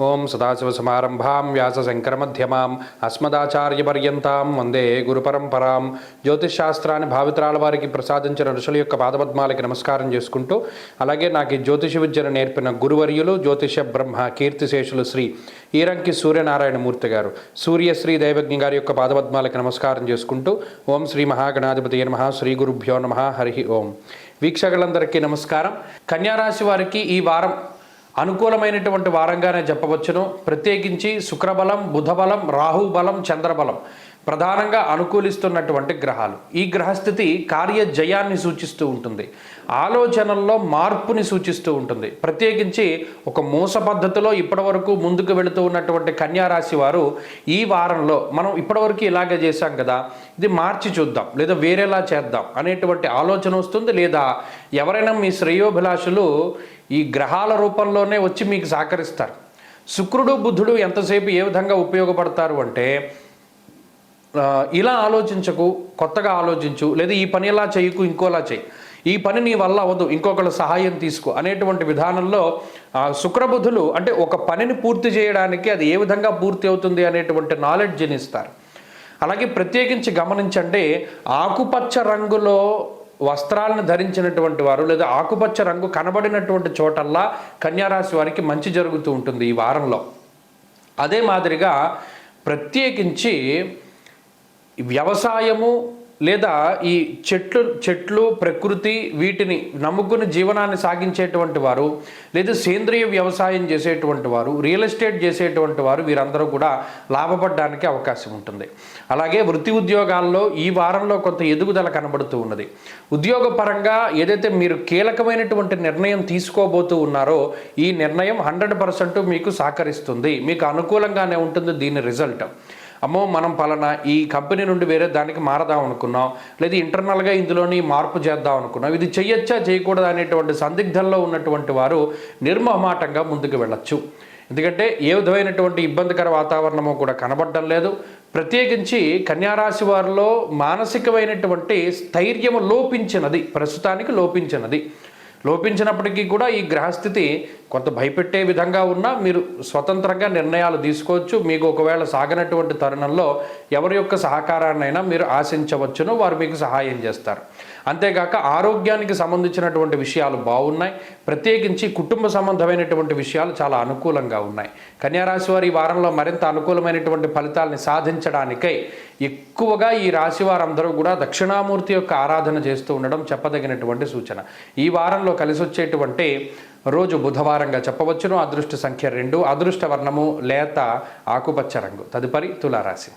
ఓం సదాశివసమారంభాం వ్యాసశంకరమధ్యమాం అస్మదాచార్యపర్యంతాం వందే గురుపరంపరాం. జ్యోతిషశాస్త్రాన్ని భావితరాల వారికి ప్రసాదించిన ఋషుల యొక్క పాదపద్మాలకి నమస్కారం చేసుకుంటూ, అలాగే నాకు ఈ జ్యోతిష విద్యను నేర్పిన గురువర్యులు జ్యోతిష బ్రహ్మ కీర్తిశేషులు శ్రీ ఈరంకి సూర్యనారాయణమూర్తి గారు, సూర్యశ్రీ దైవజ్ఞ గారి యొక్క పాదపద్మాలకి నమస్కారం చేసుకుంటూ, ఓం శ్రీ మహాగణాధిపతి నమః, శ్రీ గురుభ్యో నమః, హరి ఓం. వీక్షకులందరికీ నమస్కారం. కన్యారాశి వారికి ఈ వారం అనుకూలమైనటువంటి వారంగానే చెప్పవచ్చును. ప్రత్యేకించి శుక్రబలం, బుధబలం, రాహుబలం, చంద్రబలం ప్రధానంగా అనుకూలిస్తున్నటువంటి గ్రహాలు. ఈ గ్రహస్థితి కార్యజయాన్ని సూచిస్తూ ఉంటుంది, ఆలోచనల్లో మార్పుని సూచిస్తూ ఉంటుంది. ప్రత్యేకించి ఒక మూస పద్ధతిలో ఇప్పటివరకు ముందుకు వెళుతూ ఉన్నటువంటి కన్యారాశి వారు ఈ వారంలో మనం ఇప్పటివరకు ఇలాగే చేశాం కదా, ఇది మార్చి చూద్దాం లేదా వేరేలా చేద్దాం అనేటువంటి ఆలోచన వస్తుంది. లేదా ఎవరైనా మీ శ్రేయోభిలాషులు ఈ గ్రహాల రూపంలోనే వచ్చి మీకు సహకరిస్తారు. శుక్రుడు బుధుడు ఎంతసేపు ఏ విధంగా ఉపయోగపడతారు అంటే, ఇలా ఆలోచించకు, కొత్తగా ఆలోచించు, లేదా ఈ పని ఇలా చేయకు, ఇంకోలా చేయి, ఈ పని నీ వల్ల అవ్వదు, ఇంకొకళ్ళ సహాయం తీసుకో అనేటువంటి విధానంలో శుక్రబుధులు అంటే ఒక పనిని పూర్తి చేయడానికి అది ఏ విధంగా పూర్తి అవుతుంది అనేటువంటి నాలెడ్జ్ని ఇస్తారు. అలాగే ప్రత్యేకించి గమనించండి, ఆకుపచ్చ రంగులో వస్త్రాలను ధరించినటువంటి వారు లేదా ఆకుపచ్చ రంగు కనబడినటువంటి చోటల్లా కన్యారాశి వారికి మంచి జరుగుతూ ఉంటుంది ఈ వారంలో. అదే మాదిరిగా ప్రత్యేకించి వ్యవసాయము లేదా ఈ చెట్లు ప్రకృతి వీటిని నమ్ముకుని జీవనాన్ని సాగించేటువంటి వారు, లేదా సేంద్రియ వ్యవసాయం చేసేటువంటి వారు, రియల్ ఎస్టేట్ చేసేటువంటి వారు, వీరందరూ కూడా లాభపడడానికి అవకాశం ఉంటుంది. అలాగే వృత్తి ఉద్యోగాల్లో ఈ వారంలో కొంత ఎదుగుదల కనబడుతూ ఉన్నది. ఉద్యోగపరంగా ఏదైతే మీరు కీలకమైనటువంటి నిర్ణయం తీసుకోబోతూ ఉన్నారో ఈ నిర్ణయం 100% మీకు సహకరిస్తుంది, మీకు అనుకూలంగానే ఉంటుంది. దీని రిజల్ట్, అమ్మో మనం పలానా ఈ కంపెనీ నుండి వేరే దానికి మారదాం అనుకున్నాం, లేదా ఇంటర్నల్గా ఇందులోని మార్పు చేద్దాం అనుకున్నాం, ఇది చెయ్యొచ్చా చేయకూడదు అనేటువంటి సందిగ్ధంలో ఉన్నటువంటి వారు నిర్మోహమాటంగా ముందుకు వెళ్ళచ్చు. ఎందుకంటే ఏ విధమైనటువంటి ఇబ్బందికర వాతావరణము కూడా కనబడడం లేదు. ప్రత్యేకించి కన్యారాశి వారిలో మానసికమైనటువంటి స్థైర్యము లోపించినది, ప్రస్తుతానికి లోపించినప్పటికీ కూడా ఈ గ్రహస్థితి కొంత భయపెట్టే విధంగా ఉన్నా మీరు స్వతంత్రంగా నిర్ణయాలు తీసుకోవచ్చు. మీకు ఒకవేళ సాగనటువంటి తరుణంలో ఎవరి యొక్క సహకారాన్నైనా మీరు ఆశించవచ్చును, వారు మీకు సహాయం చేస్తారు. అంతేగాక ఆరోగ్యానికి సంబంధించినటువంటి విషయాలు బాగున్నాయి. ప్రత్యేకించి కుటుంబ సంబంధమైనటువంటి విషయాలు చాలా అనుకూలంగా ఉన్నాయి. కన్యారాశి వారు ఈ వారంలో మరింత అనుకూలమైనటువంటి ఫలితాలని సాధించడానికై ఎక్కువగా ఈ రాశి వారందరూ కూడా దక్షిణామూర్తి యొక్క ఆరాధన చేస్తూ ఉండడం చెప్పదగినటువంటి సూచన. ఈ వారంలో కలిసి వచ్చేటువంటి రోజు బుధవారంగా చెప్పవచ్చును. అదృష్ట సంఖ్య 2, అదృష్ట వర్ణము లేత ఆకుపచ్చ రంగు. తదుపరి తులారాశి.